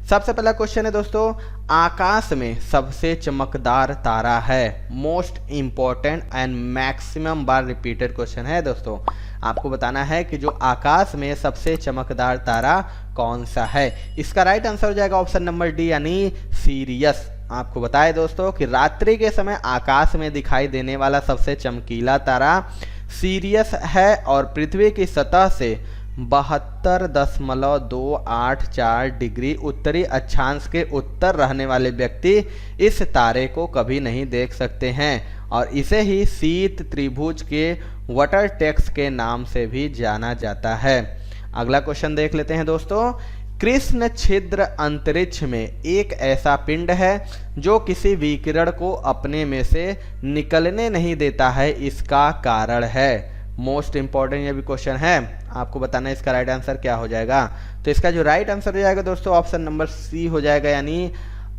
सबसे पहला क्वेश्चन है दोस्तों, आकाश में सबसे चमकदार तारा है। Most important and maximum bar repeated question है दोस्तों। आपको बताना है कि जो आकाश में सबसे चमकदार तारा कौन सा है। इसका राइट आंसर हो जाएगा ऑप्शन नंबर डी यानी सीरियस। आपको बताए दोस्तों कि रात्रि के समय आकाश में दिखाई देने वाला सबसे चमकीला तारा सीरियस है और पृथ्वी की सतह से 72.284 डिग्री उत्तरी अक्षांश के उत्तर रहने वाले व्यक्ति इस तारे को कभी नहीं देख सकते हैं और इसे ही शीत त्रिभुज के वाटर टेक्स के नाम से भी जाना जाता है। अगला क्वेश्चन देख लेते हैं दोस्तों। कृष्ण छिद्र अंतरिक्ष में एक ऐसा पिंड है जो किसी विकिरण को अपने में से निकलने नहीं देता है, इसका कारण है। मोस्ट इंपॉर्टेंट ये भी क्वेश्चन है, आपको बताना है इसका राइट आंसर क्या हो जाएगा। तो इसका जो राइट आंसर हो जाएगा दोस्तों ऑप्शन नंबर सी हो जाएगा यानी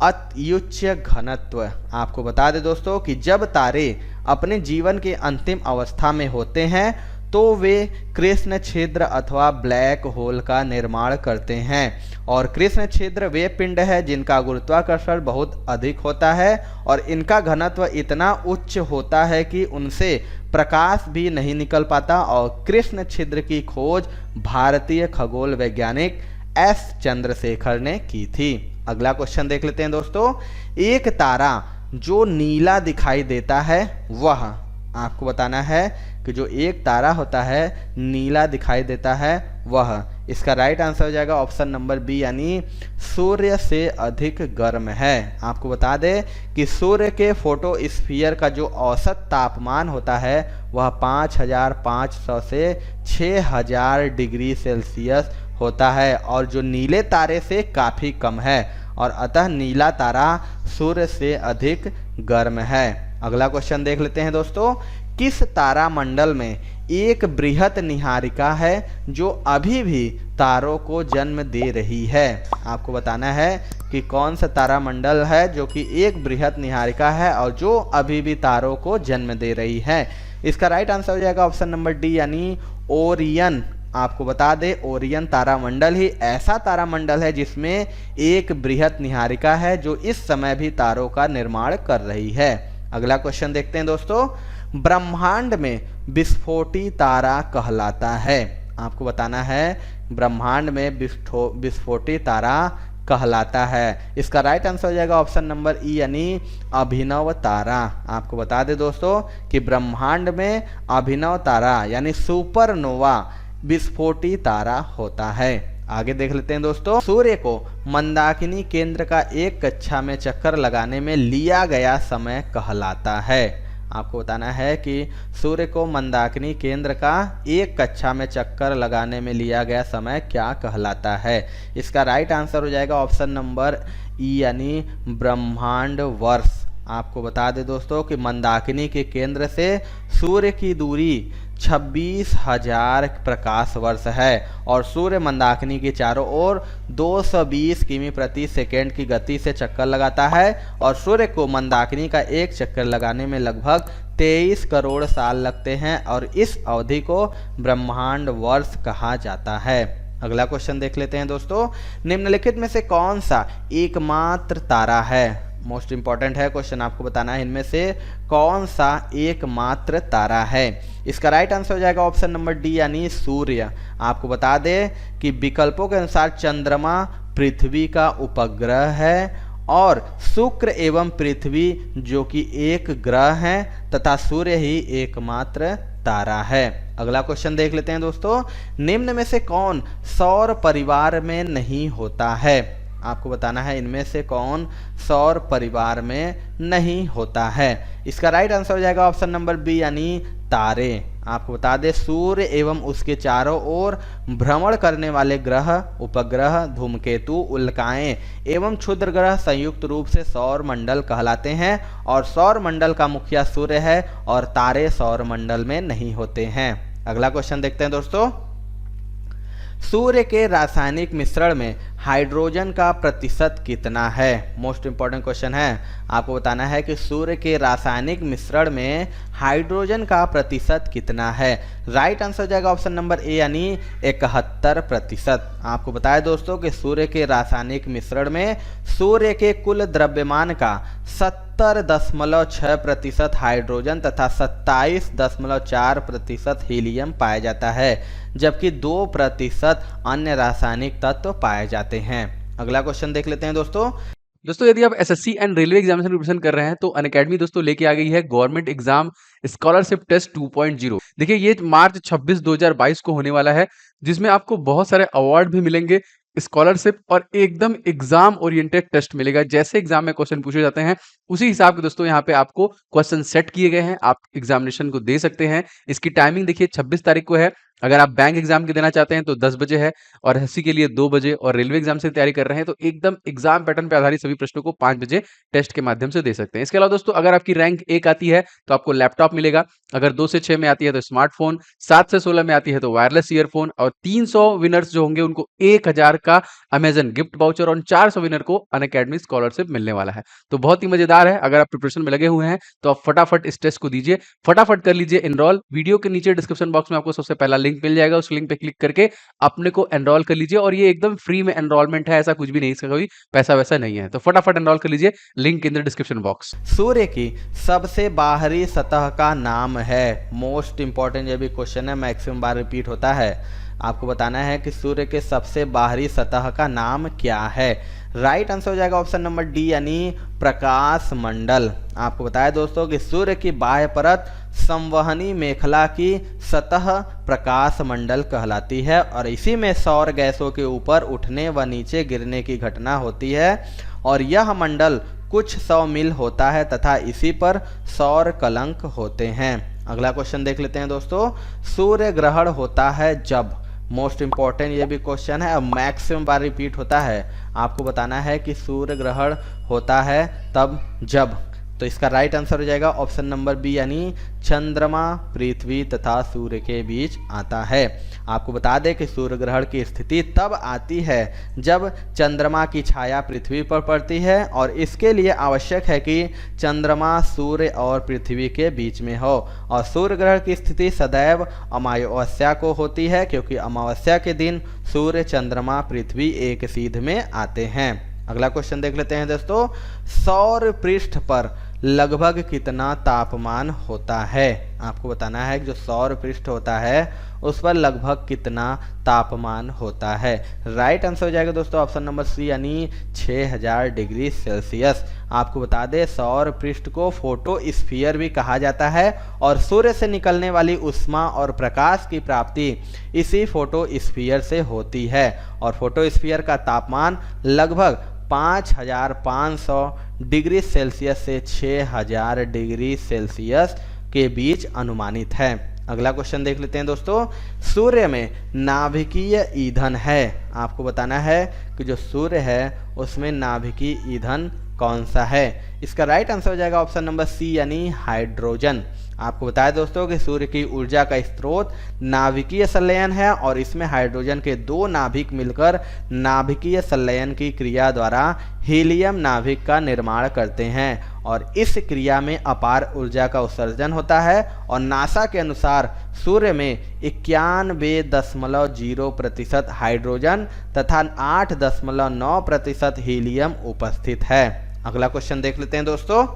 अत्युच्च घनत्व। आपको बता दें दोस्तों कि जब तारे अपने जीवन के अंतिम अवस्था में होते हैं तो वे कृष्ण छिद्र अथवा ब्लैक होल का निर्माण करते हैं और कृष्ण छिद्र वे पिंड है जिनका गुरुत्वाकर्षण बहुत अधिक होता है और इनका घनत्व इतना उच्च होता है कि उनसे प्रकाश भी नहीं निकल पाता और कृष्ण छिद्र की खोज भारतीय खगोल वैज्ञानिक एस चंद्रशेखर ने की थी। अगला क्वेश्चन देख लेते हैं दोस्तों। एक तारा जो नीला दिखाई देता है वह, आपको बताना है कि जो एक तारा होता है नीला दिखाई देता है वह, इसका राइट आंसर हो जाएगा ऑप्शन नंबर बी यानी सूर्य से अधिक गर्म है। आपको बता दें कि सूर्य के फोटोस्फीयर का जो औसत तापमान होता है वह 5500 से 6000 डिग्री सेल्सियस होता है और जो नीले तारे से काफ़ी कम है और अतः नीला तारा सूर्य से अधिक गर्म है। अगला क्वेश्चन देख लेते हैं दोस्तों। किस तारामंडल में एक बृहत निहारिका है जो अभी भी तारों को जन्म दे रही है। आपको बताना है कि कौन सा तारामंडल है जो कि एक बृहत निहारिका है और जो अभी भी तारों को जन्म दे रही है। इसका राइट आंसर हो जाएगा ऑप्शन नंबर डी यानी ओरियन। आपको बता दें ओरियन तारामंडल ही ऐसा तारामंडल है जिसमें एक बृहत निहारिका है जो इस समय भी तारों का निर्माण कर रही है। अगला क्वेश्चन देखते हैं दोस्तों। ब्रह्मांड में विस्फोटी तारा कहलाता है। आपको बताना है ब्रह्मांड में विस्फोटी तारा कहलाता है। इसका राइट आंसर हो जाएगा ऑप्शन नंबर ई यानी अभिनव तारा। आपको बता दें दोस्तों कि ब्रह्मांड में अभिनव तारा यानी सुपरनोवा विस्फोटी तारा होता है। आगे देख लेते हैं दोस्तों। सूर्य को मंदाकिनी केंद्र का एक कक्षा में चक्कर लगाने में लिया गया समय कहलाता है। आपको बताना है कि सूर्य को मंदाकिनी केंद्र का एक कक्षा में चक्कर लगाने में लिया गया समय क्या कहलाता है। इसका राइट आंसर हो जाएगा ऑप्शन नंबर ई यानी ब्रह्मांड वर्ष। आपको बता दें दोस्तों कि मंदाकिनी के केंद्र से सूर्य की दूरी 26,000 प्रकाश वर्ष है और सूर्य मंदाकिनी के चारों ओर 220 किमी प्रति सेकेंड की गति से चक्कर लगाता है और सूर्य को मंदाकिनी का एक चक्कर लगाने में लगभग 23 करोड़ साल लगते हैं और इस अवधि को ब्रह्मांड वर्ष कहा जाता है। अगला क्वेश्चन देख लेते हैं दोस्तों। निम्नलिखित में से कौन सा एकमात्र तारा है। मोस्ट इंपॉर्टेंट है क्वेश्चन, आपको बताना है इनमें से कौन सा एकमात्र तारा है। इसका राइट आंसर हो जाएगा ऑप्शन नंबर डी यानी सूर्य। आपको बता दें कि विकल्पों के अनुसार चंद्रमा पृथ्वी का उपग्रह है और शुक्र एवं पृथ्वी जो कि एक ग्रह है तथा सूर्य ही एकमात्र तारा है। अगला क्वेश्चन देख लेते हैं दोस्तों। निम्न में से कौन सौर परिवार में नहीं होता है। आपको बताना है इनमें से कौन सौर परिवार में नहीं होता है। इसका राइट आंसर हो जाएगा ऑप्शन नंबर बी यानी तारे। आपको बता दें सूर्य एवं उसके चारों ओर भ्रमण करने वाले ग्रह, उपग्रह, धूमकेतु, उल्काएं एवं क्षुद्र ग्रह संयुक्त रूप से सौर मंडल कहलाते हैं और सौर मंडल का मुखिया सूर्य है और तारे सौर मंडल में नहीं होते हैं। अगला क्वेश्चन देखते हैं दोस्तों। सूर्य के रासायनिक मिश्रण में हाइड्रोजन का प्रतिशत कितना है। मोस्ट इंपॉर्टेंट क्वेश्चन है, आपको बताना है कि सूर्य के रासायनिक मिश्रण में हाइड्रोजन का प्रतिशत कितना है। राइट आंसर हो जाएगा ऑप्शन नंबर ए यानी 71%। आपको बताया दोस्तों कि सूर्य के रासायनिक मिश्रण में सूर्य के कुल द्रव्यमान का 70.6% हाइड्रोजन तथा 27.4% हीलियम पाया जाता है, जबकि 2% अन्य रासायनिक तत्व पाए जाते हैं। अगला क्वेश्चन देख लेते हैं दोस्तों यदि आप SSC and railway examination preparation कर रहे हैं तो अनअकैडमी दोस्तों लेके आ गई है गवर्नमेंट एग्जाम स्कॉलरशिप टेस्ट 2.0। देखिए ये मार्च 26 2022 को होने वाला है, जिसमें आपको बहुत सारे अवार्ड भी मिलेंगे, स्कॉलरशिप और एकदम एग्जाम ओरिएंटेड टेस्ट मिलेगा। जैसे एग्जाम में क्वेश्चन पूछे जाते हैं उसी हिसाब के दोस्तों यहाँ पे आपको क्वेश्चन सेट किए गए हैं, आप एग्जामिनेशन को दे सकते हैं। इसकी टाइमिंग देखिए 26 तारीख को है। अगर आप बैंक एग्जाम के देना चाहते हैं तो 10 बजे है और एसएससी के लिए 2 बजे, और रेलवे एग्जाम से तैयारी कर रहे हैं तो एकदम एग्जाम पैटर्न पे आधारित सभी प्रश्नों को 5 बजे टेस्ट के माध्यम से दे सकते हैं। इसके अलावा दोस्तों अगर आपकी रैंक 1 आती है तो आपको लैपटॉप मिलेगा, अगर 2 से 6 में आती है तो स्मार्टफोन, 7 से 16 में आती है तो वायरलेस ईयरफोन, और 300 विनर्स जो होंगे उनको 1000 का अमेजन गिफ्ट वाउचर और 400 विनर को अनअकैडमी स्कॉलरशिप मिलने वाला है। तो बहुत ही मजेदार है। अगर आप प्रिपरेशन में लगे हुए हैं तो आप फटाफट इस टेस्ट को दीजिए, फटाफट कर लीजिए एनरोल। वीडियो के नीचे डिस्क्रिप्शन बॉक्स में आपको सबसे पहला लिंक मिल जाएगा, उस लिंक पे क्लिक करके अपने को एनरोल कर लीजिए, और ये एकदम फ्री में एनरोलमेंट है, ऐसा कुछ भी नहीं, इसका कोई पैसा वैसा नहीं है। तो फटाफट एनरोल कर लीजिए, link in the description box. सूर्य की सबसे बाहरी सतह का नाम है। मोस्ट इंपॉर्टेंट ये भी क्वेश्चन है, मैक्सिमम बार रिपीट होता है। आपको बताना है कि सूर्य के सबसे बाहरी सतह का नाम क्या है। राइट आंसर हो जाएगा ऑप्शन नंबर डी यानी प्रकाश मंडल। आपको बताया दोस्तों कि सूर्य की बाह्य परत संवहनी मेखला की सतह प्रकाश मंडल कहलाती है, और इसी में सौर गैसों के ऊपर उठने व नीचे गिरने की घटना होती है, और यह मंडल कुछ 100 मील होता है तथा इसी पर सौर कलंक होते हैं। अगला क्वेश्चन देख लेते हैं दोस्तों, सूर्य ग्रहण होता है जब। मोस्ट इंपॉर्टेंट ये भी क्वेश्चन है, अब मैक्सिमम बार रिपीट होता है। आपको बताना है कि सूर्य ग्रहण होता है तब जब। तो इसका राइट आंसर हो जाएगा ऑप्शन नंबर बी यानी चंद्रमा पृथ्वी तथा सूर्य के बीच आता है। आपको बता दें कि सूर्य ग्रहण की स्थिति तब आती है जब चंद्रमा की छाया पृथ्वी पर पड़ती है, और इसके लिए आवश्यक है कि चंद्रमा सूर्य और पृथ्वी के बीच में हो, और सूर्य ग्रहण की स्थिति सदैव अमावस्या को होती है, क्योंकि अमावस्या के दिन सूर्य चंद्रमा पृथ्वी एक सीध में आते हैं। अगला क्वेश्चन देख लेते हैं दोस्तों, सौर पृष्ठ पर लगभग कितना तापमान होता है। आपको बताना है कि जो सौर पृष्ठ होता है उस पर लगभग कितना तापमान होता है। राइट आंसर हो जाएगा दोस्तों ऑप्शन नंबर सी यानी 6000 डिग्री सेल्सियस। आपको बता दें सौर पृष्ठ को फोटोस्फीयर भी कहा जाता है, और सूर्य से निकलने वाली ऊष्मा और प्रकाश की प्राप्ति इसी फोटोस्फीयर से होती है, और फोटोस्फीयर का तापमान लगभग 5500 डिग्री सेल्सियस से 6000 डिग्री सेल्सियस के बीच अनुमानित है। अगला क्वेश्चन देख लेते हैं दोस्तों, सूर्य में नाभिकीय ईंधन है। आपको बताना है कि जो सूर्य है उसमें नाभिकीय ईंधन कौन सा है। इसका राइट आंसर हो जाएगा ऑप्शन नंबर सी यानी हाइड्रोजन। आपको बताया दोस्तों कि सूर्य की ऊर्जा का स्रोत नाभिकीय संलयन है, और इसमें हाइड्रोजन के 2 नाभिक मिलकर नाभिकीय संलयन की क्रिया द्वारा हीलियम नाभिक का निर्माण करते हैं, और इस क्रिया में अपार ऊर्जा का उत्सर्जन होता है, और नासा के अनुसार सूर्य में 91.0% हाइड्रोजन तथा 8.9% हीलियम उपस्थित है। अगला क्वेश्चन देख लेते हैं दोस्तों,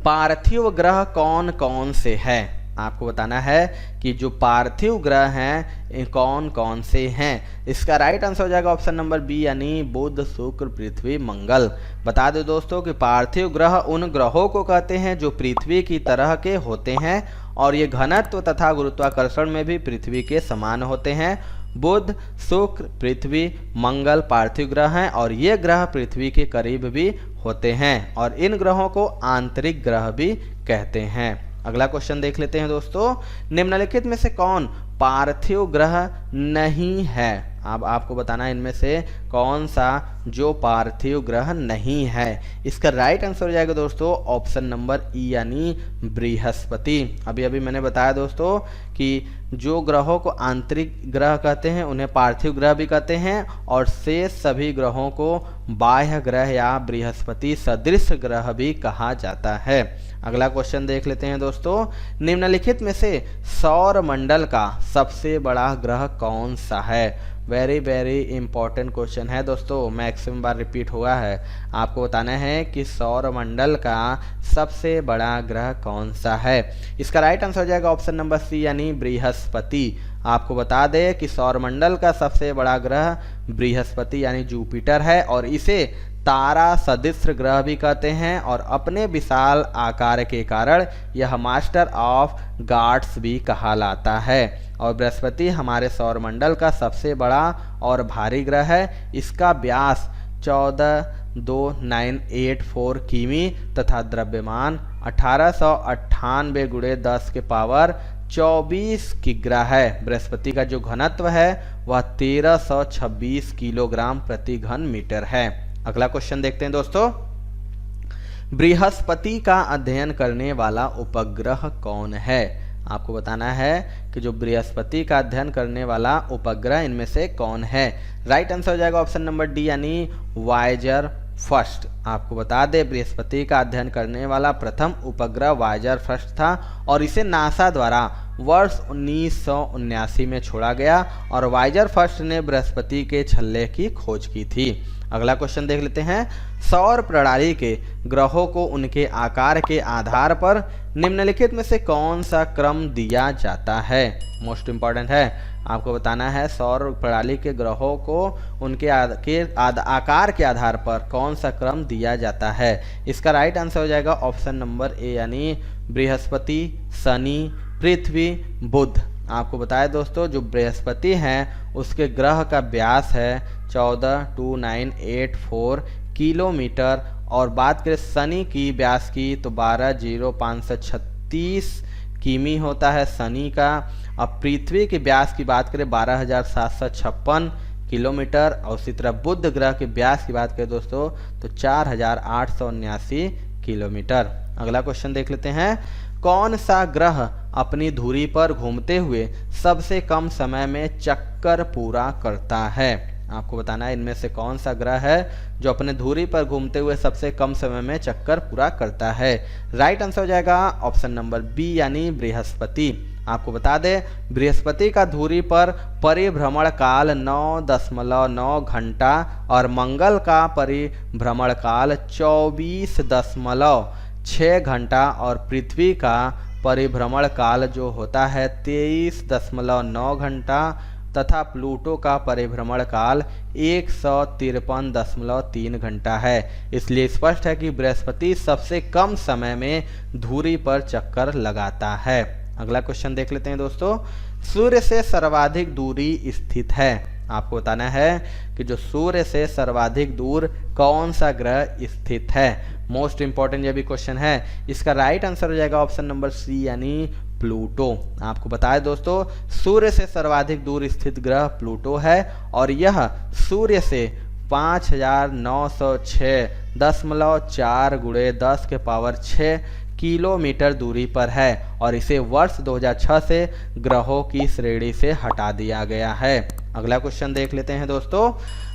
पार्थिव ग्रह कौन कौन से हैं। आपको बताना है कि जो पार्थिव ग्रह हैं कौन कौन से हैं। इसका राइट आंसर हो जाएगा ऑप्शन नंबर बी यानी बुध शुक्र पृथ्वी मंगल। बता दो दोस्तों कि पार्थिव ग्रह उन ग्रहों को कहते हैं जो पृथ्वी की तरह के होते हैं, और ये घनत्व तथा गुरुत्वाकर्षण में भी पृथ्वी के समान होते हैं। बुध शुक्र पृथ्वी मंगल पार्थिव ग्रह हैं, और ये ग्रह पृथ्वी के करीब भी होते हैं, और इन ग्रहों को आंतरिक ग्रह भी कहते हैं। अगला क्वेश्चन देख लेते हैं दोस्तों, निम्नलिखित में से कौन पार्थिव ग्रह नहीं है। अब आपको बताना है इनमें से कौन सा जो पार्थिव ग्रह नहीं है? इसका राइट आंसर हो जाएगा दोस्तों ऑप्शन नंबर ई यानी बृहस्पति। अभी अभी मैंने बताया दोस्तों कि जो ग्रहों को आंतरिक ग्रह कहते हैं उन्हें पार्थिव ग्रह भी कहते हैं, और शेष सभी ग्रहों को बाह्य ग्रह या बृहस्पति सदृश ग्रह भी कहा जाता है। अगला क्वेश्चन देख लेते हैं दोस्तों, निम्नलिखित में से सौर मंडल का सबसे बड़ा ग्रह कौन सा है? वेरी वेरी इंपॉर्टेंट क्वेश्चन है दोस्तों, मैक्सिमम बार रिपीट हुआ है। आपको बताना है कि सौर मंडल का सबसे बड़ा ग्रह कौन सा है। इसका राइट आंसर हो जाएगा ऑप्शन नंबर सी यानी बृहस्पति। आपको बता दें कि सौर मंडल का सबसे बड़ा ग्रह बृहस्पति यानी जुपिटर है, और इसे तारा सदृश ग्रह भी कहते हैं, और अपने विशाल आकार के कारण यह मास्टर ऑफ गॉड्स भी कहलाता है। और बृहस्पति हमारे सौरमंडल का सबसे बड़ा और भारी ग्रह है। इसका व्यास 142984 किमी तथा द्रव्यमान 1898 गुणे 10 के पावर 24 किग्रा है। बृहस्पति का जो घनत्व है वह 1326 किलोग्राम प्रति घन मीटर है। अगला क्वेश्चन देखते हैं दोस्तों, बृहस्पति का अध्ययन करने वाला उपग्रह कौन है? आपको बताना है कि जो बृहस्पति का अध्ययन करने वाला उपग्रह इनमें से कौन है। राइट आंसर हो जाएगा ऑप्शन नंबर डी यानी वायेजर फर्स्ट। आपको बता दें बृहस्पति का अध्ययन करने वाला प्रथम उपग्रह वायेजर फर्स्ट था, और इसे नासा द्वारा वर्ष 1979 में छोड़ा गया, और वायेजर फर्स्ट ने बृहस्पति के छल्ले की खोज की थी। अगला क्वेश्चन देख लेते हैं, सौर प्रणाली के ग्रहों को उनके आकार के आधार पर निम्नलिखित में से कौन सा क्रम दिया जाता है? मोस्ट इंपॉर्टेंट है, आपको बताना है सौर प्रणाली के ग्रहों को उनके आकार के आधार पर कौन सा क्रम दिया जाता है। इसका राइट आंसर हो जाएगा ऑप्शन नंबर ए यानी बृहस्पति, शनि, पृथ्वी, बुध। आपको बताया दोस्तों जो बृहस्पति हैं उसके ग्रह का व्यास है 142984 किलोमीटर, और बात करें शनि की व्यास की तो 120536 किमी होता है शनि का। अब पृथ्वी के व्यास की बात करें 12756 किलोमीटर, और उसी तरह बुध ग्रह के व्यास की बात करें दोस्तों तो 4879 किलोमीटर। अगला क्वेश्चन देख लेते हैं, कौन सा ग्रह अपनी धुरी पर घूमते हुए सबसे कम समय में चक्कर पूरा करता है? आपको बताना है इनमें से कौन सा ग्रह है जो अपने धुरी पर घूमते हुए सबसे कम समय में चक्कर पूरा करता है। राइट आंसर हो जाएगा ऑप्शन नंबर बी यानी बृहस्पति। आपको बता दें बृहस्पति का धुरी पर परिभ्रमण काल 9.9 घंटा और मंगल का परिभ्रमण काल 24.6 घंटा और पृथ्वी का परिभ्रमण काल जो होता है 23.9 घंटा तथा प्लूटो का परिभ्रमण काल 153.3 घंटा है। इसलिए स्पष्ट है कि बृहस्पति सबसे कम समय में धुरी पर चक्कर लगाता है। अगला क्वेश्चन देख लेते हैं दोस्तों, सूर्य से सर्वाधिक दूरी स्थित है। आपको बताना है कि जो सूर्य से सर्वाधिक दूर कौन सा ग्रह स्थित है। मोस्ट इंपॉर्टेंट ये भी क्वेश्चन है। इसका राइट आंसर हो जाएगा ऑप्शन नंबर सी यानी प्लूटो। आपको बताएं दोस्तों सूर्य से सर्वाधिक दूर स्थित ग्रह प्लूटो है, और यह सूर्य से 5906.4 गुणे 10 के पावर 6 किलोमीटर दूरी पर है, और इसे वर्ष 2006 से ग्रहों की श्रेणी से हटा दिया गया है। अगला क्वेश्चन देख लेते हैं दोस्तों,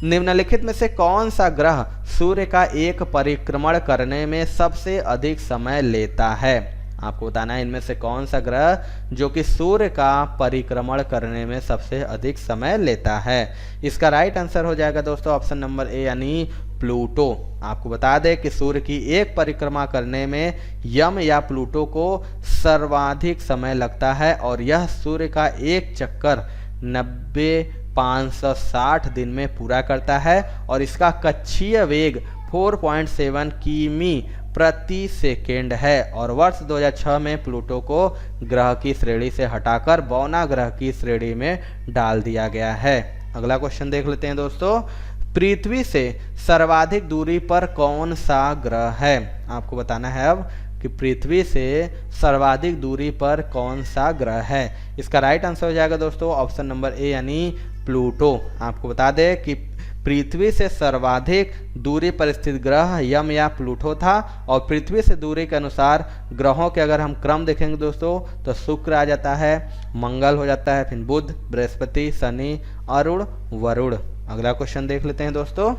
निम्नलिखित में से कौन सा ग्रह सूर्य का एक परिक्रमण करने में सबसे अधिक समय लेता है। आपको बताना है इनमें से कौन सा ग्रह जो कि सूर्य का परिक्रमण करने में सबसे अधिक समय लेता है। इसका राइट आंसर हो जाएगा दोस्तों ऑप्शन नंबर ए यानी प्लूटो। आपको बता दें कि सूर्य की एक परिक्रमा करने में यम या प्लूटो को सर्वाधिक समय लगता है, और यह सूर्य का एक चक्कर 90,560 दिन में पूरा करता है, और इसका कक्षीय वेग 4.7 किमी प्रति सेकेंड है, और वर्ष 2006 में प्लूटो को ग्रह की श्रेणी से हटाकर बौना ग्रह की श्रेणी में डाल दिया गया है। अगला क्वेश्चन देख लेते हैं दोस्तों, पृथ्वी से सर्वाधिक दूरी पर कौन सा ग्रह है। आपको बताना है अब कि पृथ्वी से सर्वाधिक दूरी पर कौन सा ग्रह है। इसका राइट आंसर हो जाएगा दोस्तों ऑप्शन नंबर ए यानी प्लूटो। आपको बता दें कि पृथ्वी से सर्वाधिक दूरी पर स्थित ग्रह यम या प्लूटो था। और पृथ्वी से दूरी के अनुसार ग्रहों के अगर हम क्रम देखेंगे दोस्तों तो शुक्र आ जाता है, मंगल हो जाता है, फिर बुध, बृहस्पति, शनि, अरुण, वरुण। अगला क्वेश्चन देख लेते हैं दोस्तों,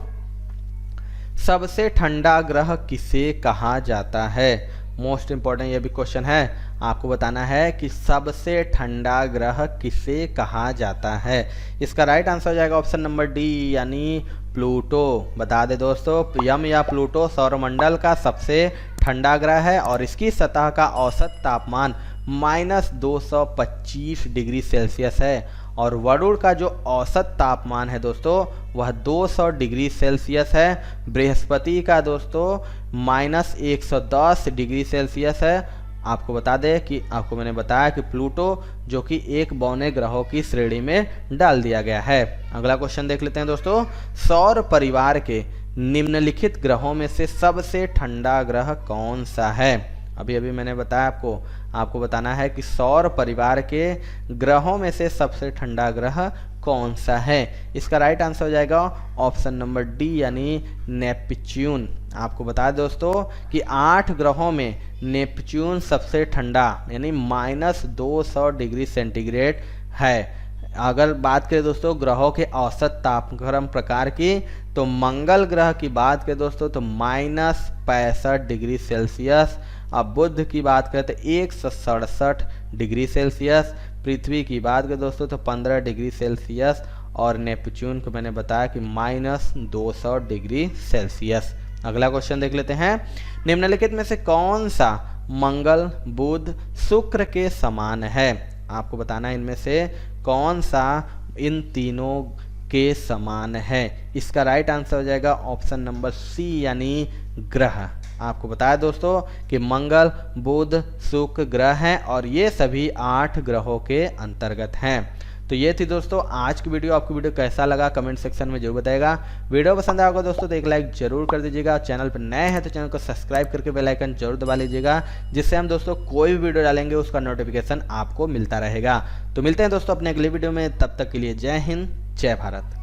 सबसे ठंडा ग्रह किसे कहा जाता है? मोस्ट इंपॉर्टेंट ये भी क्वेश्चन है, आपको बताना है कि सबसे ठंडा ग्रह किसे कहा जाता है। इसका राइट आंसर हो जाएगा ऑप्शन नंबर डी यानी प्लूटो। बता दे दोस्तों, यम या प्लूटो सौरमंडल का सबसे ठंडा ग्रह है और इसकी सतह का औसत तापमान -225 डिग्री सेल्सियस है और वरुण का जो औसत तापमान है दोस्तों वह 200 डिग्री सेल्सियस है। बृहस्पति का दोस्तों -110 डिग्री सेल्सियस है। आपको बता दें कि आपको मैंने बताया कि प्लूटो जो कि एक बौने ग्रहों की श्रेणी में डाल दिया गया है। अगला क्वेश्चन देख लेते हैं दोस्तों, सौर परिवार के निम्नलिखित ग्रहों में से सबसे ठंडा ग्रह कौन सा है? अभी अभी मैंने बताया आपको बताना है कि सौर परिवार के ग्रहों में से सबसे ठंडा ग्रह कौन सा है। इसका राइट आंसर हो जाएगा ऑप्शन नंबर डी यानी नेपच्यून। आपको बता दें दोस्तों कि 8 ग्रहों में नेपच्यून सबसे ठंडा यानी -200 डिग्री सेंटीग्रेड है। अगर बात करें दोस्तों ग्रहों के औसत तापक्रम प्रकार की तो मंगल ग्रह की बात करें दोस्तों तो -65 डिग्री सेल्सियस। अब बुध की बात करें तो 167 डिग्री सेल्सियस। पृथ्वी की बात करें दोस्तों तो 15 डिग्री सेल्सियस और नेपच्यून को मैंने बताया कि -200 डिग्री सेल्सियस। अगला क्वेश्चन देख लेते हैं, निम्नलिखित में से कौन सा मंगल, बुध, शुक्र के समान है? आपको बताना है इनमें से कौन सा इन तीनों के समान है। इसका राइट आंसर हो जाएगा ऑप्शन नंबर सी यानी ग्रह। आपको बताया दोस्तों कि मंगल, बुध, शुक्र ग्रह हैं और ये सभी 8 ग्रहों के अंतर्गत हैं। तो ये थी दोस्तों आज की वीडियो। आपको वीडियो कैसा लगा कमेंट सेक्शन में जरूर बताइएगा। वीडियो पसंद आया होगा दोस्तों तो एक लाइक जरूर कर दीजिएगा। चैनल पर नए हैं तो चैनल को सब्सक्राइब करके बेल आइकन जरूर दबा लीजिएगा, जिससे हम दोस्तों कोई भी वीडियो डालेंगे उसका नोटिफिकेशन आपको मिलता रहेगा। तो मिलते हैं दोस्तों अपने अगले वीडियो में, तब तक के लिए जय हिंद, जय भारत।